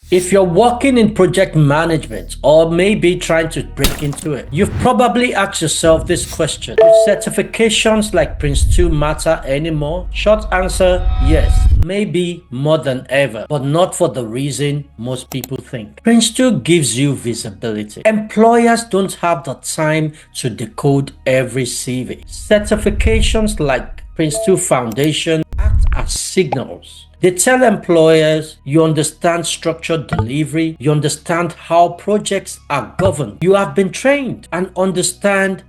If you're working in project management or maybe trying to break into it, you've probably asked yourself this question: do certifications like PRINCE2 matter anymore? Short answer, yes, maybe more than ever, but not for the reason most people think. PRINCE2 gives you visibility. Employers don't have the time to decode every CV. Certifications like PRINCE2 Foundation act as signals. They tell employers you understand structured delivery, you understand how projects are governed, you have been trained and understand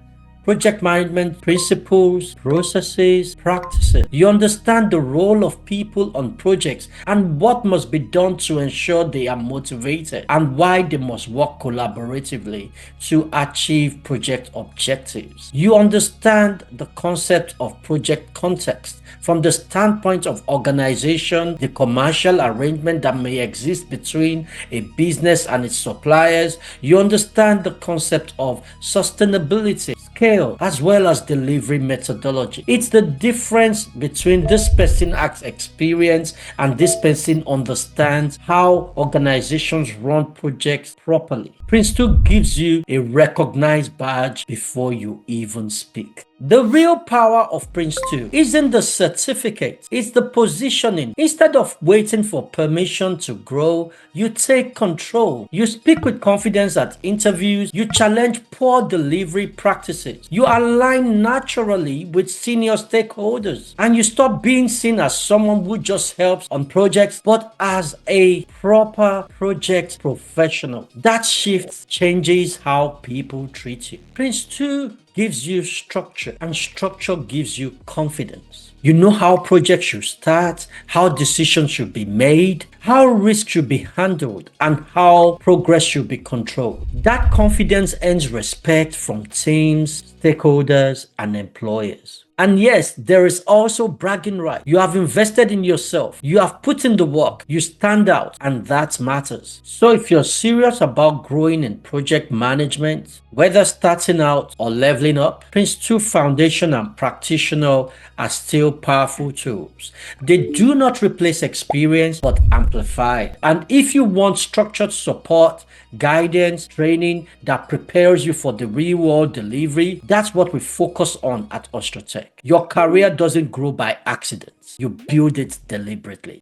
project management principles, processes, practices. You understand the role of people on projects and what must be done to ensure they are motivated and why they must work collaboratively to achieve project objectives. You understand the concept of project context from the standpoint of organization, the commercial arrangement that may exist between a business and its suppliers. You understand the concept of sustainability, scale, as well as delivery methodology. It's the difference between this person has experience and this person understands how organizations run projects properly. PRINCE2 gives you a recognized badge before you even speak. The real power of PRINCE2 isn't the certificate, it's the positioning. Instead of waiting for permission to grow, you take control. You speak with confidence at interviews, you challenge poor delivery practices, you align naturally with senior stakeholders, and you stop being seen as someone who just helps on projects, but as a proper project professional. That shift changes how people treat you. PRINCE2 gives you structure, and structure gives you confidence. You know how projects should start, how decisions should be made, how risk should be handled, and how progress should be controlled. That confidence earns respect from teams, stakeholders, and employers. And yes, there is also bragging right. You have invested in yourself. You have put in the work. You stand out, and that matters. So if you're serious about growing in project management, whether starting out or leveling up, PRINCE2 Foundation and Practitioner are still powerful tools. They do not replace experience, but amplify. And if you want structured support, guidance, training that prepares you for the real world delivery, that's what we focus on at Austratech. Your career doesn't grow by accident. You build it deliberately.